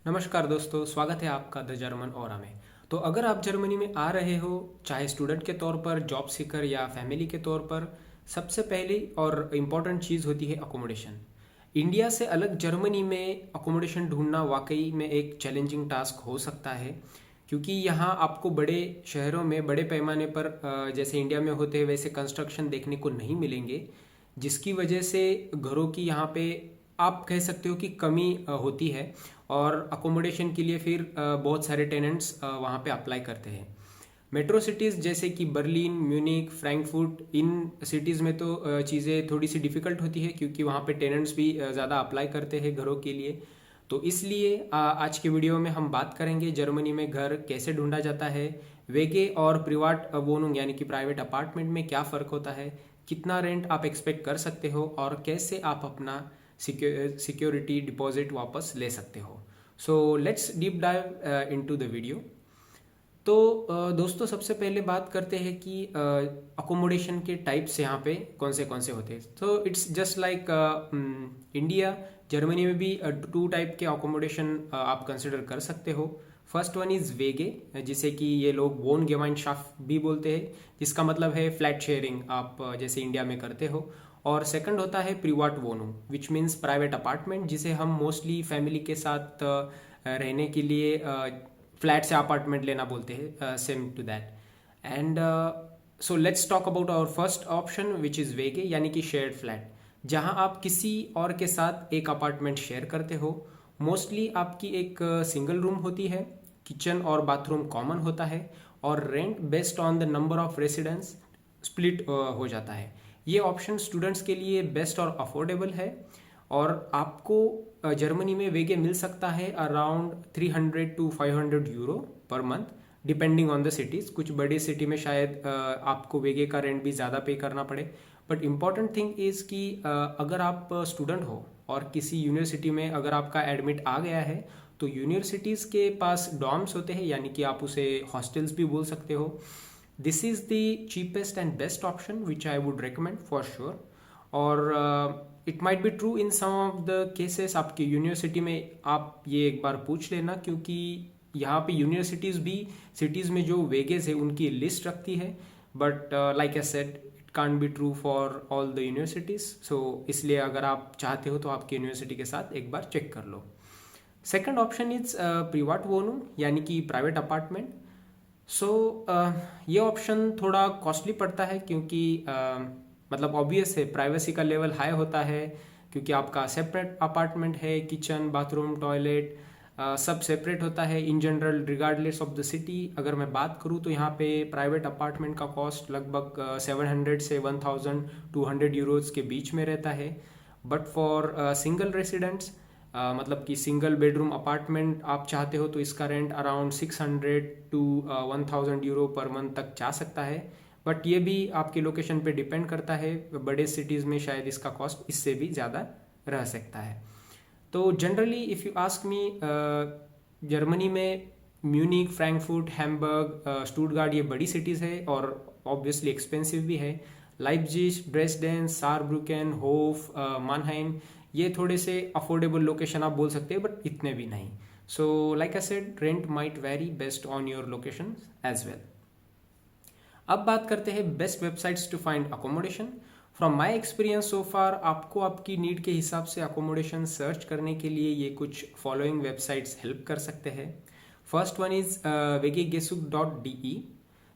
नमस्कार दोस्तों, स्वागत है आपका द जर्मन ओरा में। तो अगर आप जर्मनी में आ रहे हो, चाहे स्टूडेंट के तौर पर, जॉब सीकर या फैमिली के तौर पर, सबसे पहली और इम्पॉर्टेंट चीज़ होती है अकोमोडेशन। इंडिया से अलग जर्मनी में अकोमोडेशन ढूंढना वाकई में एक चैलेंजिंग टास्क हो सकता है, क्योंकि यहाँ आपको बड़े शहरों में बड़े पैमाने पर जैसे इंडिया में होते हैं वैसे कंस्ट्रक्शन देखने को नहीं मिलेंगे, जिसकी वजह से घरों की यहाँ पे आप कह सकते हो कि कमी होती है। और अकोमोडेशन के लिए फिर बहुत सारे टेनेंट्स वहाँ पे अप्लाई करते हैं। मेट्रो सिटीज़ जैसे कि Berlin, Munich, Frankfurt, in cities में तो चीज़ें थोड़ी सी डिफ़िकल्ट होती है, क्योंकि वहाँ पे टेनेंट्स भी ज़्यादा अप्लाई करते हैं घरों के लिए। तो इसलिए आज के वीडियो में हम बात करेंगे जर्मनी में घर कैसे ढूंढा जाता है, वेगे और प्रिवाट वोनुंग यानी कि प्राइवेट अपार्टमेंट में क्या फ़र्क होता है, कितना रेंट आप एक्सपेक्ट कर सकते हो और कैसे आप अपना सिक्योरिटी डिपॉजिट वापस ले सकते हो। So let's deep dive into the video. तो दोस्तों, सबसे पहले बात करते हैं कि अकोमोडेशन के टाइप्स यहाँ पे कौन से होते हैं। तो it's just like India, Germany में भी टू टाइप के अकोमोडेशन आप कंसिडर कर सकते हो। फर्स्ट वन इज वेगे, जिसे कि ये लोग वोनगेमाइनशाफ्ट भी बोलते हैं, जिसका मतलब है फ्लैट शेयरिंग आप जैसे इंडिया में करते हो। और सेकंड होता है प्रिवाट वोनुंग, विच मीन्स प्राइवेट अपार्टमेंट, जिसे हम मोस्टली फैमिली के साथ रहने के लिए फ्लैट से अपार्टमेंट लेना बोलते हैं, same to that. And so let's talk about our first option which is वेगे, यानी कि शेयर्ड फ्लैट, जहां आप किसी और के साथ एक अपार्टमेंट शेयर करते हो। मोस्टली आपकी एक सिंगल रूम होती है, किचन और बाथरूम कॉमन होता है, और rent based on the number of residents split हो जाता है। ये ऑप्शन स्टूडेंट्स के लिए बेस्ट और अफोर्डेबल है, और आपको जर्मनी में वेगे मिल सकता है around 300 to 500 euro per month, depending on the cities. कुछ बड़ी सिटी में शायद आपको वेगे का रेंट भी ज़्यादा पे करना पड़े। बट इम्पॉर्टेंट थिंग इज़ कि अगर आप स्टूडेंट हो और किसी यूनिवर्सिटी में अगर आपका एडमिट आ गया है, तो यूनिवर्सिटीज़ के पास डॉर्म्स होते हैं, यानी कि आप उसे हॉस्टल्स भी बोल सकते हो। This is the cheapest and best option which I would recommend for sure. और it might be true in some of the cases, आपकी यूनिवर्सिटी में आप ये एक बार पूछ लेना, क्योंकि यहाँ पे यूनिवर्सिटीज़ भी सिटीज़ में जो वेगेज है उनकी लिस्ट रखती है। But like I said, it can't be true for all the universities. So इसलिए अगर आप चाहते हो तो आपकी यूनिवर्सिटी के साथ एक बार चेक कर लो। सेकेंड ऑप्शन इज प्रिवाट वोनुंग, यानी कि प्राइवेट अपार्टमेंट। सो ये ऑप्शन थोड़ा कॉस्टली पड़ता है, क्योंकि मतलब ऑब्वियस है, प्राइवेसी का लेवल हाई होता है, क्योंकि आपका सेपरेट अपार्टमेंट है, किचन, बाथरूम, टॉयलेट सब सेपरेट होता है in general regardless of the city. अगर मैं बात करूँ तो यहाँ पे प्राइवेट अपार्टमेंट का कॉस्ट लगभग 700 से 1200 यूरोज के बीच में रहता है। बट फॉर सिंगल रेसिडेंट्स, मतलब कि सिंगल बेडरूम अपार्टमेंट आप चाहते हो, तो इसका rent around 600 to 1000 euro per month तक जा सकता है। बट ये भी आपके लोकेशन पे डिपेंड करता है, बड़े सिटीज़ में शायद इसका कॉस्ट इससे भी ज़्यादा रह सकता है। तो generally if you ask me, Germany में म्यूनिक, फ्रैंकफर्ट, हैम्बर्ग, स्टुटगार्ट ये बड़ी सिटीज़ है और ऑब्वियसली एक्सपेंसिव भी है। Leipzig, Dresden, Saarbrücken, Hoff, Mannheim ये थोड़े से अफोर्डेबल लोकेशन आप बोल सकते हैं, बट इतने भी नहीं। So like I said, rent might vary based on your location as well. अब बात करते हैं best websites to find accommodation. From my experience so far, आपको आपकी नीड के हिसाब से अकोमोडेशन सर्च करने के लिए ये कुछ फॉलोइंग वेबसाइट्स हेल्प कर सकते हैं। First one is wegegesuch.de।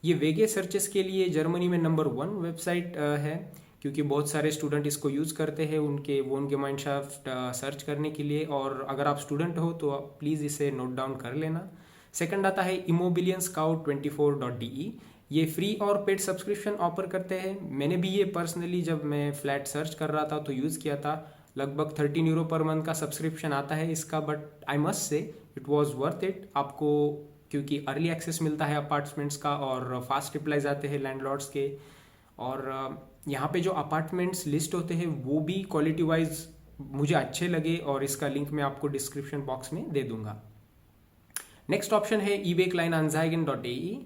ये वेगे सर्चेस के लिए जर्मनी में नंबर 1 वेबसाइट है, क्योंकि बहुत सारे स्टूडेंट इसको यूज़ करते हैं उनके वोनगेमाइनशाफ्ट सर्च करने के लिए। और अगर आप स्टूडेंट हो तो प्लीज़ इसे नोट डाउन कर लेना। सेकंड आता है immobilienscout24.de। ये फ्री और पेड सब्सक्रिप्शन ऑफर करते हैं। मैंने भी ये पर्सनली जब मैं फ्लैट सर्च कर रहा था तो यूज़ किया था। लगभग 13 यूरो पर मंथ का सब्सक्रिप्शन आता है इसका, but I must say it was worth it आपको, क्योंकि अर्ली एक्सेस मिलता है अपार्टमेंट्स का और फास्ट रिप्लाईज आते हैं लैंडलॉर्ड्स के। और यहाँ पे जो अपार्टमेंट्स लिस्ट होते हैं वो भी क्वालिटी वाइज मुझे अच्छे लगे, और इसका लिंक मैं आपको डिस्क्रिप्शन बॉक्स में दे दूंगा। नेक्स्ट ऑप्शन है eBay Kleinanzeigen.de।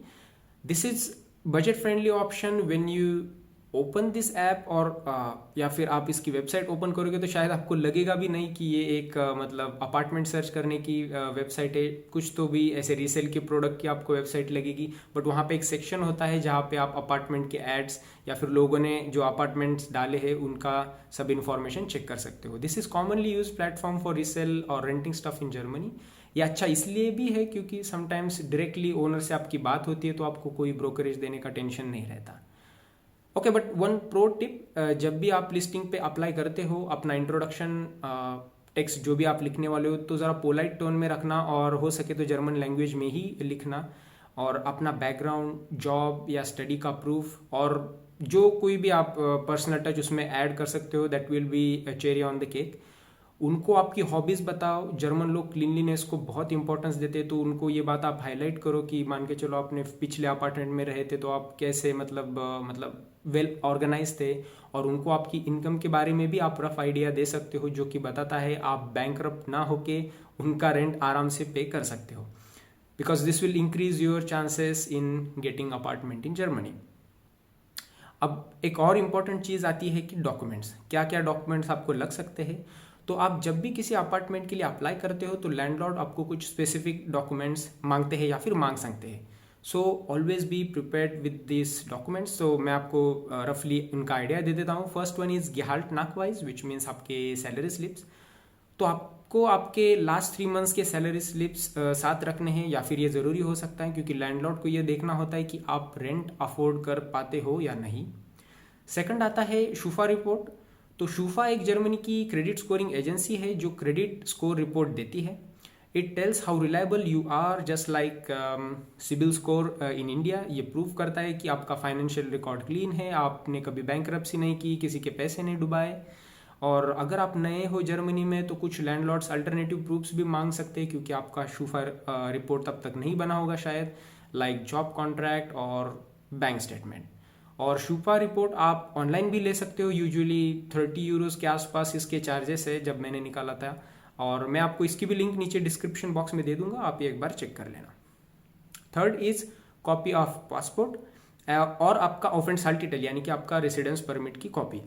This is budget friendly option when you open this app और या फिर आप इसकी वेबसाइट ओपन करोगे तो शायद आपको लगेगा भी नहीं कि ये एक मतलब अपार्टमेंट सर्च करने की वेबसाइट है। कुछ तो भी ऐसे रीसेल के प्रोडक्ट की आपको वेबसाइट लगेगी, बट वहाँ पे एक सेक्शन होता है जहाँ पे आप अपार्टमेंट के एड्स या फिर लोगों ने जो अपार्टमेंट्स डाले हैं उनका सब इन्फॉर्मेशन चेक कर सकते हो। This is commonly use platform for resale और रेंटिंग स्टफ इन जर्मनी। ये अच्छा इसलिए भी है क्योंकि समटाइम्स डायरेक्टली ओनर से आपकी बात होती है तो आपको कोई ब्रोकरेज देने का टेंशन नहीं रहता। Okay, but one pro tip, जब भी आप लिस्टिंग पे अप्लाई करते हो अपना इंट्रोडक्शन टेक्स्ट जो भी आप लिखने वाले हो तो ज़रा पोलाइट टोन में रखना और हो सके तो जर्मन लैंग्वेज में ही लिखना। और अपना बैकग्राउंड, जॉब या स्टडी का प्रूफ और जो कोई भी आप पर्सनल टच उसमें ऐड कर सकते हो, that will be cherry on the cake. उनको आपकी हॉबीज़ बताओ। जर्मन लोग क्लीनलीनेस को बहुत इंपॉर्टेंस देते हैं, तो उनको ये बात आप हाईलाइट करो कि मान के चलो आपने पिछले अपार्टमेंट में रहे थे तो आप कैसे मतलब वेल ऑर्गेनाइज थे। और उनको आपकी इनकम के बारे में भी आप रफ आइडिया दे सकते हो जो कि बताता है आप बैंकरप्ट ना होके उनका रेंट आराम से पे कर सकते हो, because this will increase your chances in getting apartment in Germany. अब एक और इम्पॉर्टेंट चीज़ आती है कि डॉक्यूमेंट्स, क्या क्या डॉक्यूमेंट्स आपको लग सकते हैं। तो आप जब भी किसी अपार्टमेंट के लिए अप्लाई करते हो तो लैंडलॉर्ड आपको कुछ स्पेसिफिक डॉक्यूमेंट्स मांगते हैं या फिर मांग सकते हैं। So always be prepared with this documents. So मैं आपको रफली उनका आइडिया दे देता हूँ। फर्स्ट वन इज गेहाल्ट नाकवाइज, विच मीन्स आपके सैलरी स्लिप्स। तो आपको आपके लास्ट 3 मंथ्स के सैलरी स्लिप्स साथ रखने हैं, या फिर ये ज़रूरी हो सकता है क्योंकि लैंडलॉर्ड को ये देखना होता है कि आप रेंट अफोर्ड कर पाते हो या नहीं। सेकंड आता है शूफा रिपोर्ट। तो शूफा एक जर्मनी की क्रेडिट स्कोरिंग एजेंसी है जो क्रेडिट स्कोर रिपोर्ट देती है। It tells how reliable you are, just like CIBIL score in India. ये प्रूव करता है कि आपका फाइनेंशियल रिकॉर्ड क्लीन है, आपने कभी बैंकरप्सी नहीं की, किसी के पैसे नहीं डुबाए। और अगर आप नए हो जर्मनी में तो कुछ लैंडलॉर्ड्स अल्टरनेटिव प्रूफ्स भी मांग सकते हैं क्योंकि आपका शूफा रिपोर्ट तब तक नहीं बना होगा शायद, लाइक जॉब कॉन्ट्रैक्ट और बैंक स्टेटमेंट। और शूफा रिपोर्ट आप ऑनलाइन भी ले सकते हो। यूजुअली 30 यूरोज़ के आसपास इसके चार्जेस है जब मैंने निकाला था, और मैं आपको इसकी भी लिंक नीचे डिस्क्रिप्शन बॉक्स में दे दूंगा, आप ये एक बार चेक कर लेना। Third is copy of passport और आपका ऑफेंसाल टाइटल यानी कि आपका रेसिडेंस परमिट की copy.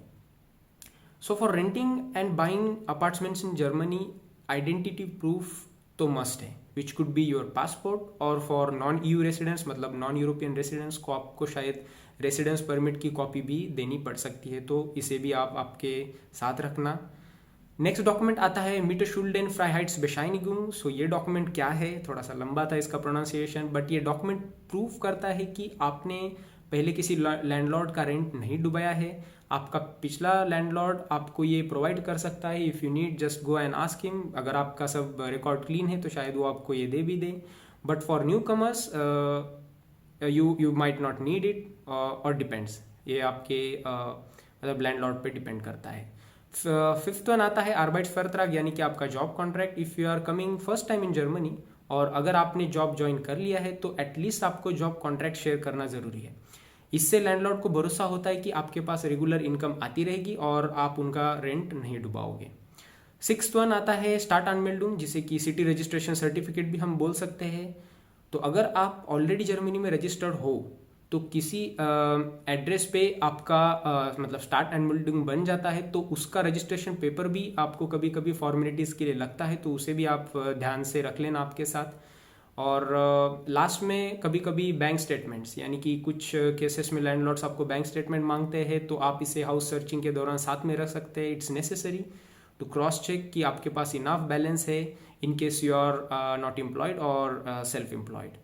So for renting and buying apartments in Germany identity proof तो मस्ट है, which could be your passport. और फॉर नॉन ईयू रेसिडेंट्स मतलब नॉन यूरोपियन रेसिडेंट्स को आपको शायद रेसिडेंस परमिट की कॉपी भी देनी पड़ सकती है, तो इसे भी आप आपके साथ रखना। नेक्स्ट डॉक्यूमेंट आता है मिटरशुल्डेन फ्राइहाइट्सबेscheinigung। सो ये डॉक्यूमेंट क्या है, थोड़ा सा लंबा था इसका प्रोनाउंसिएशन, बट ये डॉक्यूमेंट प्रूफ करता है कि आपने पहले किसी लैंडलॉर्ड का रेंट नहीं डुबाया है। आपका पिछला लैंडलॉर्ड आपको ये प्रोवाइड कर सकता है। If you need just go and ask him. अगर आपका सब रिकॉर्ड क्लीन है तो शायद वो आपको ये दे भी दे, but for newcomers you might not need it, और डिपेंड्स, ये आपके मतलब लैंडलॉर्ड पे डिपेंड करता है। फिफ्थ वन आता है आर्बाइट्सवर्ट्राग यानी कि आपका job contract. If you are coming first time in Germany और अगर आपने जॉब ज्वाइन कर लिया है तो एटलीस्ट आपको जॉब कॉन्ट्रैक्ट शेयर करना ज़रूरी है। इससे लैंडलॉर्ड को भरोसा होता है कि आपके पास रेगुलर इनकम आती रहेगी और आप उनका रेंट नहीं डुबाओगे। सिक्स्थ वन आता है स्टार्ट अनमेल्डुंग, जिसे कि सिटी रजिस्ट्रेशन सर्टिफिकेट भी हम बोल सकते हैं। तो अगर आप ऑलरेडी जर्मनी में रजिस्टर्ड हो तो किसी एड्रेस पे आपका मतलब स्टार्ट अनमेल्डुंग बन जाता है, तो उसका रजिस्ट्रेशन पेपर भी आपको कभी कभी फॉर्मेलिटीज़ के लिए लगता है, तो उसे भी आप ध्यान से रख लेना आपके साथ। और लास्ट में कभी कभी बैंक स्टेटमेंट्स, यानी कि कुछ केसेस में लैंडलॉर्ड्स आपको बैंक स्टेटमेंट मांगते हैं, तो आप इसे हाउस सर्चिंग के दौरान साथ में रख सकते हैं। It's necessary to cross check कि आपके पास इनफ बैलेंस है in case you are not employed और self employed.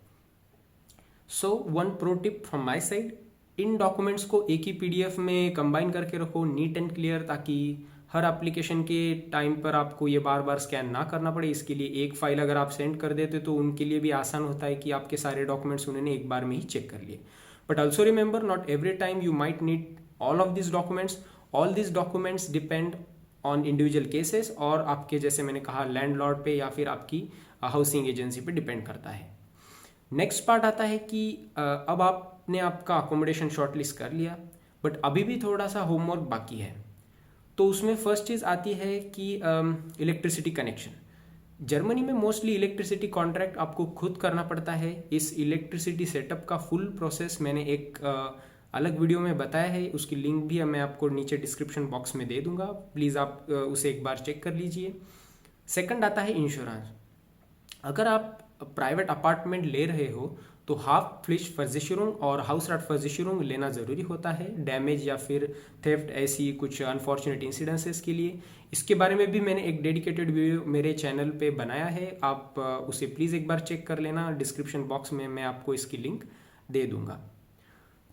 So one pro tip from my side, इन डॉक्यूमेंट्स को एक ही PDF में कंबाइन करके रखो, नीट एंड क्लियर, ताकि हर एप्लीकेशन के टाइम पर आपको ये बार बार स्कैन ना करना पड़े। इसके लिए एक फाइल अगर आप सेंड कर देते तो उनके लिए भी आसान होता है कि आपके सारे डॉक्यूमेंट्स उन्होंने एक बार में ही चेक कर लिए। But also remember, not every time you might need all of this documents. All this documents depend on individual cases और आपके, जैसे मैंने कहा, लैंडलॉर्ड पे या फिर आपकी हाउसिंग एजेंसी पे डिपेंड करता है। नेक्स्ट पार्ट आता है कि अब आपने आपका अकोमोडेशन शॉर्टलिस्ट कर लिया, बट अभी भी थोड़ा सा होमवर्क बाकी है। तो उसमें फर्स्ट चीज़ आती है कि इलेक्ट्रिसिटी कनेक्शन। जर्मनी में मोस्टली इलेक्ट्रिसिटी कॉन्ट्रैक्ट आपको खुद करना पड़ता है। इस इलेक्ट्रिसिटी सेटअप का फुल प्रोसेस मैंने एक अलग वीडियो में बताया है, उसकी लिंक भी मैं आपको नीचे डिस्क्रिप्शन बॉक्स में दे दूंगा, प्लीज़ आप उसे एक बार चेक कर लीजिए। सेकंड आता है इंश्योरेंस। अगर आप प्राइवेट अपार्टमेंट ले रहे हो तो हाफ फ्लिश versicherung और हाउस राट versicherung लेना ज़रूरी होता है डैमेज या फिर थेफ्ट ऐसी कुछ अनफॉर्चुनेट इंसिडेंसेस के लिए। इसके बारे में भी मैंने एक डेडिकेटेड वीडियो मेरे चैनल पे बनाया है, आप उसे प्लीज़ एक बार चेक कर लेना, डिस्क्रिप्शन बॉक्स में मैं आपको इसकी लिंक दे दूंगा।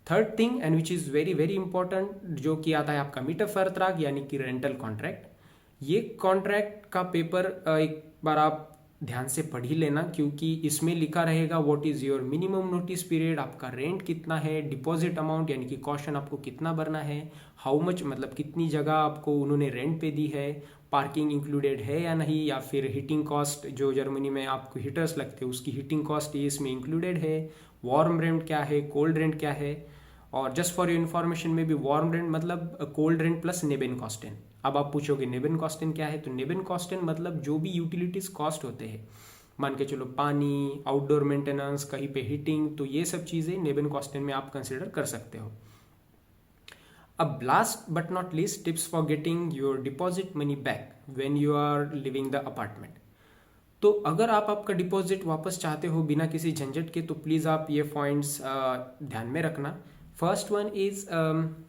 Third thing and which is very very important, जो कि आता है आपका मिटरफर्त्राग यानी कि रेंटल कॉन्ट्रैक्ट। ये कॉन्ट्रैक्ट का पेपर एक बार आप ध्यान से पढ़ ही लेना, क्योंकि इसमें लिखा रहेगा what is your minimum notice period, आपका रेंट कितना है, डिपॉजिट अमाउंट यानी कि कॉशन आपको कितना भरना है, हाउ मच मतलब कितनी जगह आपको उन्होंने रेंट पे दी है, पार्किंग इंक्लूडेड है या नहीं, या फिर हीटिंग कॉस्ट जो जर्मनी में आपको हीटर्स लगते हैं उसकी हीटिंग कॉस्ट ये इसमें इंक्लूडेड है, वार्म रेंट क्या है, कोल्ड रेंट क्या है। और जस्ट फॉर योर इन्फॉर्मेशन में भी वार्म रेंट मतलब कोल्ड रेंट प्लस नेबेनकॉस्टेन। अब आप पूछोगे नेबेनकॉस्टेन क्या है, तो नेबेनकॉस्टेन मतलब जो भी यूटिलिटीज कॉस्ट होते हैं, मान के चलो पानी, आउटडोर मेंटेनेंस, कहीं पे हीटिंग, तो ये सब चीज़ें नेबेनकॉस्टेन में आप कंसिडर कर सकते हो। अब last but not least, tips for getting your deposit money back when you are living the apartment. तो अगर आप आपका डिपॉजिट वापस चाहते हो बिना किसी झंझट के, तो प्लीज़ आप ये पॉइंट्स ध्यान में रखना। First one is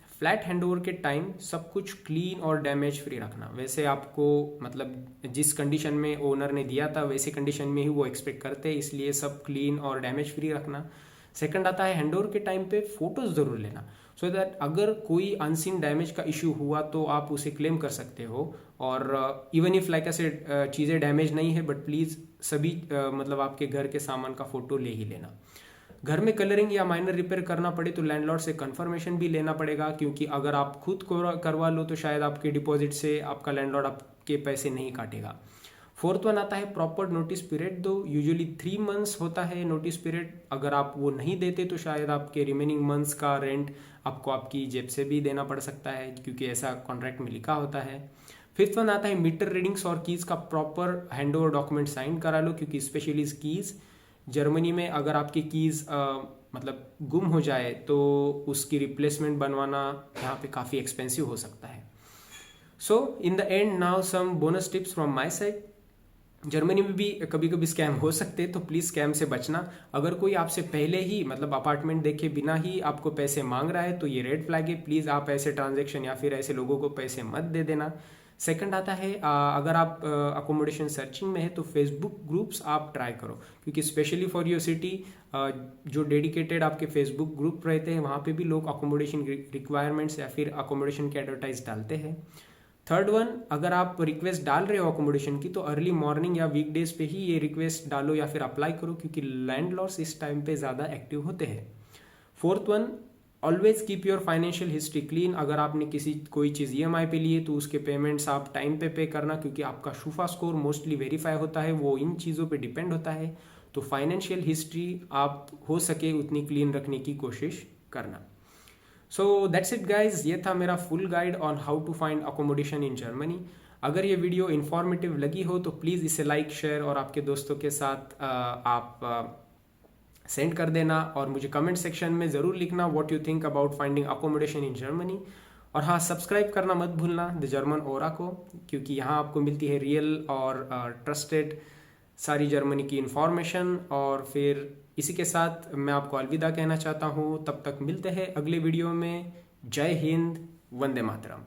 flat handover के टाइम सब कुछ क्लीन और डैमेज फ्री रखना। वैसे आपको मतलब जिस कंडीशन में ओनर ने दिया था वैसे कंडीशन में ही वो एक्सपेक्ट करते हैं, इसलिए सब क्लीन और डैमेज फ्री रखना। सेकंड आता है हैंडओवर के टाइम पे फोटोज जरूर लेना, सो दैट अगर कोई अनसीन डैमेज का इशू हुआ तो आप उसे क्लेम कर सकते हो। और इवन इफ लाइक ऐसे चीज़ें डैमेज नहीं है, बट प्लीज़ सभी मतलब आपके घर के सामान का फोटो ले ही लेना। घर में कलरिंग या माइनर रिपेयर करना पड़े तो लैंडलॉर्ड से कंफर्मेशन भी लेना पड़ेगा, क्योंकि अगर आप खुद करवा लो तो शायद आपके डिपॉजिट से आपका लैंडलॉर्ड आपके पैसे नहीं काटेगा। फोर्थ वन आता है प्रॉपर नोटिस पीरियड दो। यूजुअली 3 मंथ्स होता है नोटिस पीरियड, अगर आप वो नहीं देते तो शायद आपके रिमेनिंग मंथ्स का रेंट आपको आपकी जेब से भी देना पड़ सकता है, क्योंकि ऐसा कॉन्ट्रैक्ट में लिखा होता है। फिफ्थ वन आता है मीटर रीडिंग्स और कीज़ का प्रॉपर हैंडओवर डॉक्यूमेंट साइन करा लो, क्योंकि स्पेशली कीज़ जर्मनी में अगर आपकी कीज़ मतलब गुम हो जाए तो उसकी रिप्लेसमेंट बनवाना यहाँ पे काफ़ी एक्सपेंसिव हो सकता है। So in the end now some bonus tips from my side. Germany में भी कभी कभी स्कैम हो सकते हैं, तो प्लीज़ स्कैम से बचना। अगर कोई आपसे पहले ही मतलब अपार्टमेंट देखे बिना ही आपको पैसे मांग रहा है तो ये रेड फ्लैग है, प्लीज़ आप ऐसे ट्रांजैक्शन या फिर ऐसे लोगों को पैसे मत दे देना। सेकंड आता है अगर आप अकोमोडेशन सर्चिंग में है तो फेसबुक ग्रुप्स आप ट्राई करो, क्योंकि स्पेशली फॉर योर सिटी जो डेडिकेटेड आपके फेसबुक ग्रुप रहते हैं वहाँ पे भी लोग अकोमोडेशन रिक्वायरमेंट्स या फिर अकोमोडेशन के एडवर्टाइज डालते हैं। थर्ड वन, अगर आप रिक्वेस्ट डाल रहे हो अकोमोडेशन की तो अर्ली मॉर्निंग या वीकडेज पे ही ये रिक्वेस्ट डालो या फिर अप्लाई करो, क्योंकि लैंडलॉर्ड्स इस टाइम पे ज़्यादा एक्टिव होते हैं। Fourth one, always keep your financial history clean. अगर आपने कोई चीज़ EMI पे लिए तो उसके पेमेंट्स आप टाइम पे करना, क्योंकि आपका शुफा स्कोर मोस्टली वेरीफाई होता है, वो इन चीज़ों पे डिपेंड होता है। तो फाइनेंशियल हिस्ट्री आप हो सके उतनी क्लीन रखने की कोशिश करना। सो दैट्स इट गाइज, ये था मेरा full guide on how to find accommodation in Germany. अगर ये वीडियो इन्फॉर्मेटिव लगी हो तो प्लीज़ इसे लाइक, शेयर और आपके दोस्तों के साथ आप सेंड कर देना, और मुझे कमेंट सेक्शन में ज़रूर लिखना what you think about finding accommodation in Germany. और हाँ, सब्सक्राइब करना मत भूलना द जर्मन ओरा को, क्योंकि यहाँ आपको मिलती है रियल और ट्रस्टेड सारी जर्मनी की इन्फॉर्मेशन। और फिर इसी के साथ मैं आपको अलविदा कहना चाहता हूँ, तब तक मिलते हैं अगले वीडियो में। जय हिंद, वंदे मातरम।